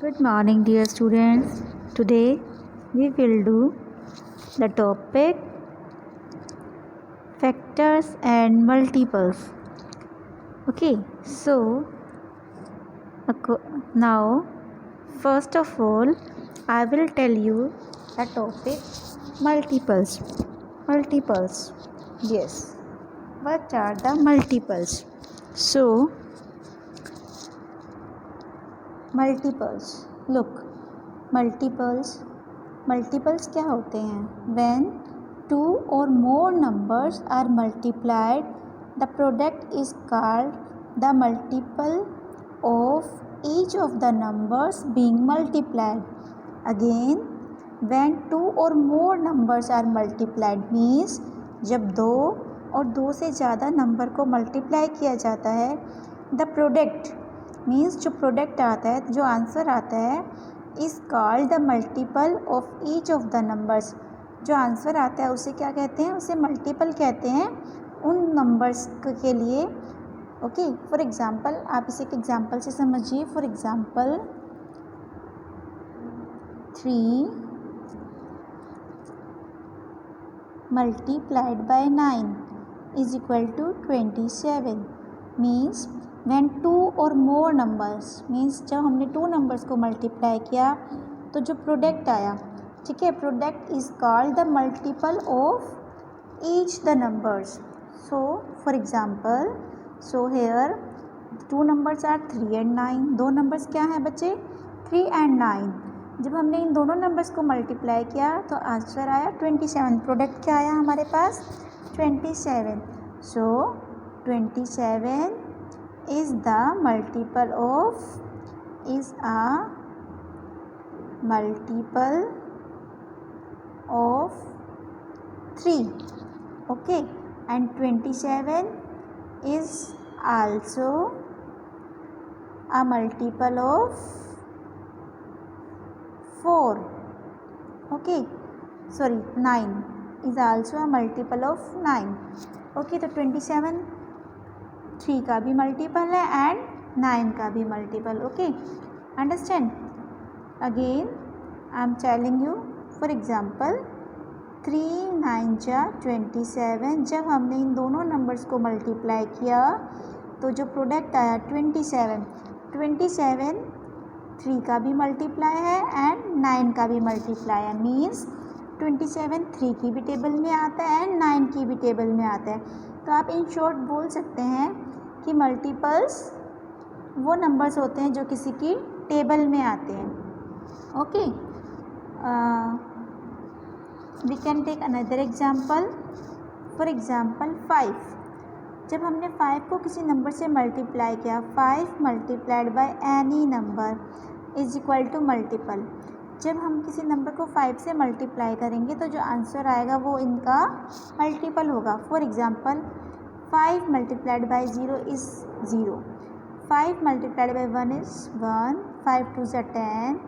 Good morning, dear students. Today we will do the topic factors and multiples. Okay, so now first of all, I will tell you the topic multiples. Multiples. Yes. What are the multiples? So, multiples. Look, multiples क्या होते हैं? When two or more numbers are multiplied, the product is called the multiple of each of the numbers being multiplied. Again, when two or more numbers are multiplied means जब दो और दो से ज़्यादा number को मल्टीप्लाई किया जाता है, द प्रोडक्ट मीन्स जो प्रोडक्ट आता है, जो आंसर आता है, is called the multiple of each of the numbers. जो आंसर आता है उसे क्या कहते हैं? उसे मल्टीपल कहते हैं उन नंबर्स के लिए. ओके, फॉर एग्जांपल आप इसे एक एग्जांपल से समझिए. For example 3 multiplied by 9 is equal to 27. Means when two or more numbers means जब हमने 2 नंबर्स को मल्टीप्लाई किया तो जो प्रोडक्ट आया, ठीक है, product is called the multiple of each the numbers. So for example, so here 2 numbers are 3 and 9. दो नंबर्स क्या हैं बच्चे? 3 and 9. जब हमने इन दोनों नंबर्स को मल्टीप्लाई किया तो आंसर आया 27. प्रोडक्ट क्या आया हमारे पास? 27. सो 27 is the multiple of is a multiple of 3. Okay, and 27 is also a multiple of 4. Okay, sorry, 9 is also a multiple of 9. Okay, तो 27 3 का भी मल्टीपल है एंड 9 का भी multiple. Okay, understand. Again I am telling you, for example 3 9 जा 27. जब हमने इन दोनों नंबर्स को मल्टीप्लाई किया तो जो प्रोडक्ट आया 27. 27 3 का भी मल्टीप्लाई है एंड 9 का भी मल्टीप्लाई है. मीन्स 27 3 की भी टेबल में आता है एंड 9 की भी टेबल में आता है. तो आप इन शॉर्ट बोल सकते हैं कि मल्टीपल्स वो नंबर्स होते हैं जो किसी की टेबल में आते हैं. Okay, we can take another example. For example 5. जब हमने 5 को किसी नंबर से मल्टीप्लाई किया, 5 multiplied by any number is equal to multiple. जब हम किसी नंबर को 5 से मल्टीप्लाई करेंगे तो जो आंसर आएगा वो इनका मल्टीपल होगा. For example 5 multiplied bye 0 is 0. 5 multiplied bye 1 is 1. 5 2 ज़ा 10,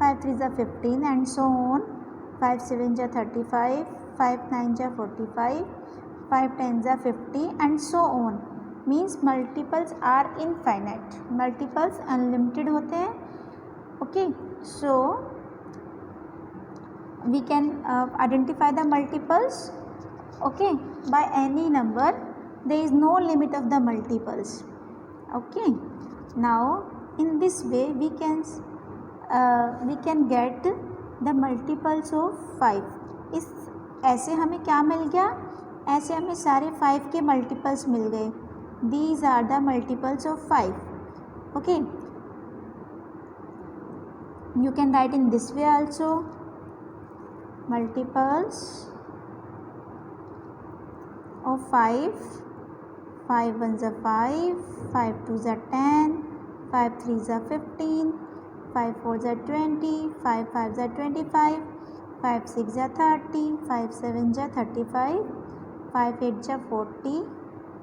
5 3 ज़ा 15 एंड सो ऑन. 5 7 ज़ा 35, 5 9 ज़ा 45, 5 10 ज़ा 50 and so on. Means multiples are infinite. Multiples unlimited होते हैं. Okay, so we can identify the multiples, okay, by any number. There is no limit of the multiples. Okay, now in this way we can get the multiples of 5. इस ऐसे हमें क्या मिल गया? ऐसे हमें सारे 5 के मल्टीपल्स मिल गए. These are the multiples of 5. Okay, you can write in this way also. Multiples of 5. 5 1 ज़ा 5, 5 2 ज़ा 10, 5 3 ज़ा 15, 5 4 ज़ा 20, 5 5 ज़ा 25, 5 6 ज़ा 30, 5 7 ज़ा 35, 5 8 ज़ा 40,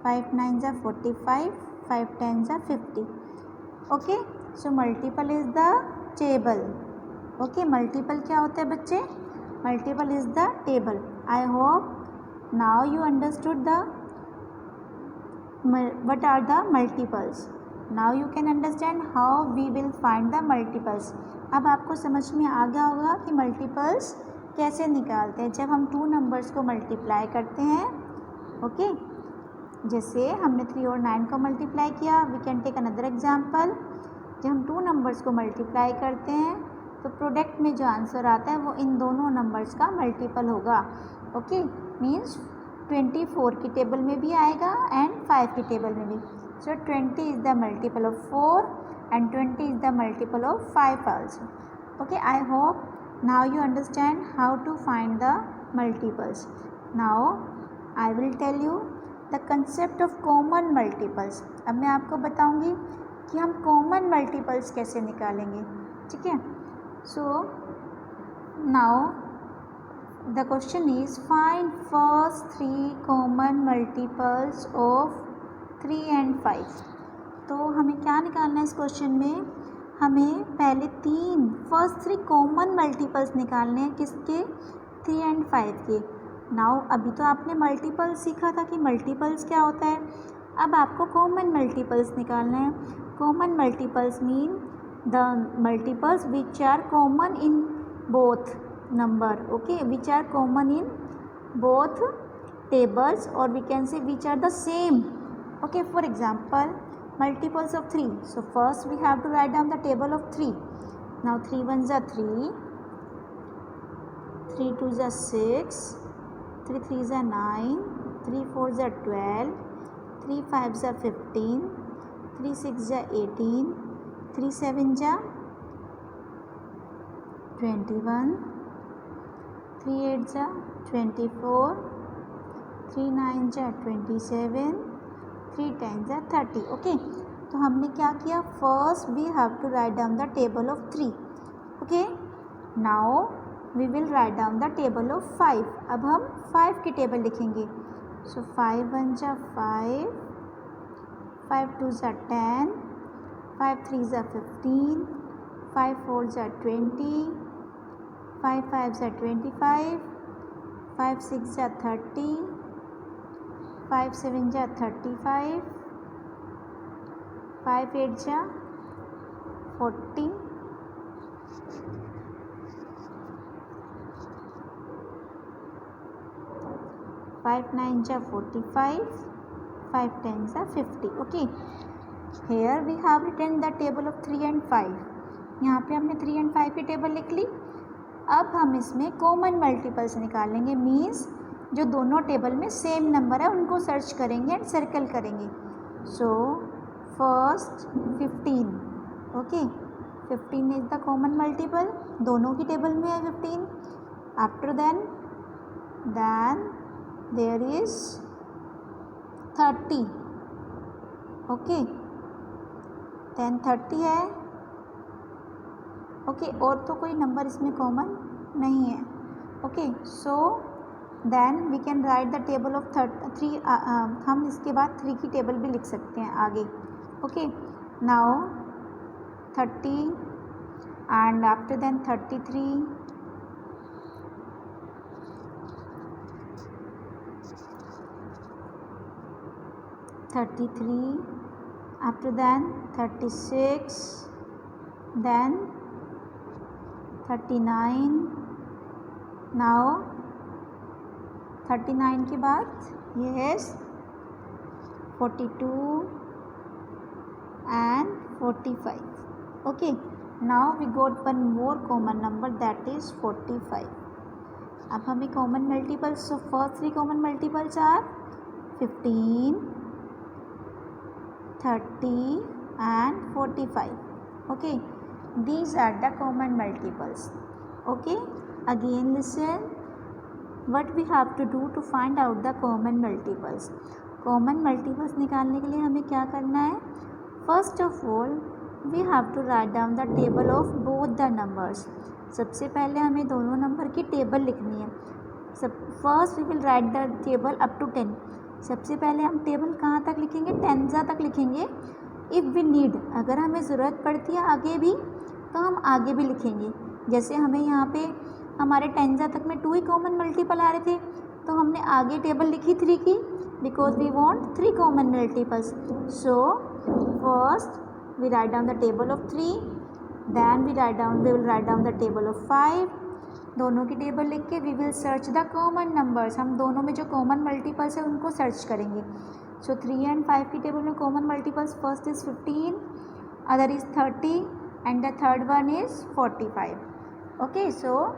5 9 ज़ा 45, 5 10 ज़ा 50. Okay, so multiple is the table. Okay, multiple क्या होता है बच्चे? Multiple is the table. I hope now you understood the what are the multiples. Now you can understand how we will find the multiples. अब आपको समझ में आ गया होगा कि मल्टीपल्स कैसे निकालते हैं जब हम 2 नंबर्स को मल्टीप्लाई करते हैं। ओके, जैसे हमने 3 और 9 को मल्टीप्लाई किया। We can take another example. जब हम 2 नंबर्स को मल्टीप्लाई करते हैं तो प्रोडक्ट में जो आंसर आता है वो इन दोनों नंबर्स का मल्टीपल होगा। ओके, मीन्स 24 की टेबल में भी आएगा एंड 5 की टेबल में भी। सो 20 is the multiple of 4 and 20 is the multiple of 5 also. Okay, I hope now you understand how to find the multiples. Now I will tell you the concept of common multiples. अब मैं आपको बताऊंगी कि हम common multiples कैसे निकालेंगे, ठीक है। So now the question is find first 3 common multiples of 3 and 5. तो हमें क्या निकालना है इस क्वेश्चन में, हमें पहले फर्स्ट 3 कॉमन मल्टीपल्स निकालने हैं किसके, 3 and 5 के। नाउ अभी तो आपने मल्टीपल्स सीखा था कि मल्टीपल्स क्या होता है, अब आपको कॉमन मल्टीपल्स निकालना है। Common multiples mean the multiples which are common in both number. Okay, which are common in both tables और we can say which are the same. Okay, for example multiples of 3. So first we have to write down the table of 3. Now 3 ones are 3, 3 twos are 6, 3 threes are 9, 3 fours are 12, 3 fives are 15, 3 sixes are 18, 3 sevens are 21, 3 eights are 24, 3 nines are 27, 3 tens are 30. ओके, तो हमने क्या किया, first we have to write down the table of 3. Okay, now we will write down the table of 5. अब हम 5 की table लिखेंगे. सो 5 ones are 5, 5 twos are 10, 5 threes are 15, 5 fours are 20, 5 fives are 25, 5 sixes are 30, 5 sevens are 35, 5 eights are 40, 5 nines are 45, 5 tens are 50. Okay, here we have written the table of 3 and 5. यहाँ पे हमने 3 and 5 की table लिख ली. अब हम इसमें common multiples निकालेंगे, means जो दोनों टेबल में सेम नंबर है उनको सर्च करेंगे एंड सर्कल करेंगे. So first 15. Okay, 15 is the common multiple, दोनों की टेबल में है 15. After then there is 30. Okay, then 30 है. ओके, और तो कोई नंबर इसमें कॉमन नहीं है. Okay, so then we can write the table of 3. हम इसके बाद 3 की टेबल भी लिख सकते हैं आगे. Okay, now 30 and after then 33, 33, after then 36, then 39. now 39 के बाद ये है 42 and 45. okay, now we got one more common number, that is 45. अब हमें common multiples, so first 3 common multiples are 15, 30 and 45. okay, these are the common multiples. okay, again listen what we have to do to find out the common multiples. common multiples निकालने के लिए हमें क्या करना है, first of all we have to write down the table of both the numbers. सबसे पहले हमें दोनों नंबर की टेबल लिखनी है. First we will write the table up to 10. सबसे पहले हम टेबल कहाँ तक लिखेंगे, 10 तक लिखेंगे. इफ़ वी नीड, अगर हमें ज़रूरत पड़ती है आगे भी तो हम आगे भी लिखेंगे. जैसे हमें यहाँ पे हमारे 10 तक में 2 ही कॉमन मल्टीपल आ रहे थे तो हमने आगे टेबल लिखी 3 की, because we want 3 common multiples. So first we write down the table of 3, then we will write down the table of 5. दोनों की टेबल लिख के we will search the common numbers. हम दोनों में जो common multiples है उनको search करेंगे. So 3 and 5 की टेबल में common multiples first is 15, other is 30 and the third one is 45. Okay, so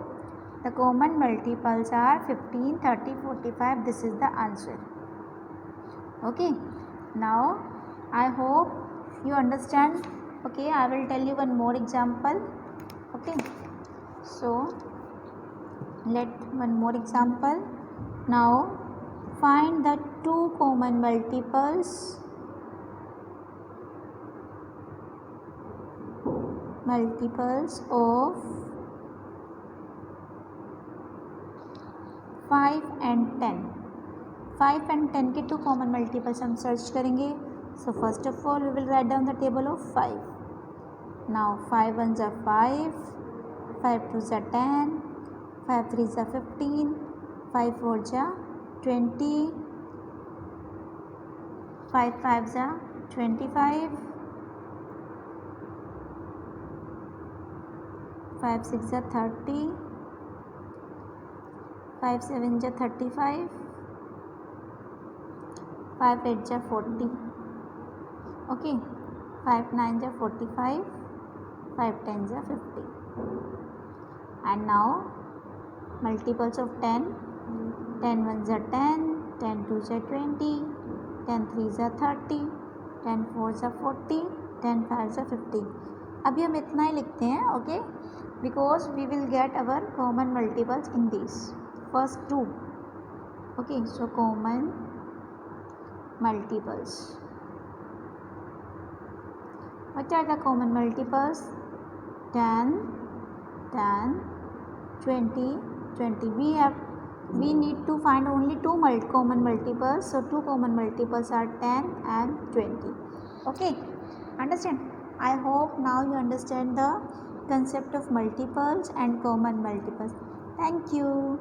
the common multiples are 15, 30, 45. This is the answer. Okay, now I hope you understand. Okay, I will tell you one more example. Okay, so let one more example. Now find the two common multiples of 5 and 10. 5 and 10 के 2 common multiples हम search करेंगे. So first of all we will write down the table of 5. Now 5 ones are 5, 5 twos are 10, 5 threes are 15, 5 fours are 20, 5 fives are 25, 5 6 are 30, 5 7 are 35, 5 8 are 40. Okay, 5 9 are 45, 5 10 are 50. And now multiples of 10. 10 ones are 10, 10 twos are 20, 10 threes are 30, 10 fours are 40, 10 fives are 50. अभी हम इतना ही लिखते हैं. Okay, because we will get our common multiples in these first two. Okay, so common multiples. What are the common multiples? 10, 10, 20, 20. We need to find only two common multiples. So two common multiples are 10 and 20. Okay, understand? I hope now you understand the concept of multiples and common multiples. Thank you.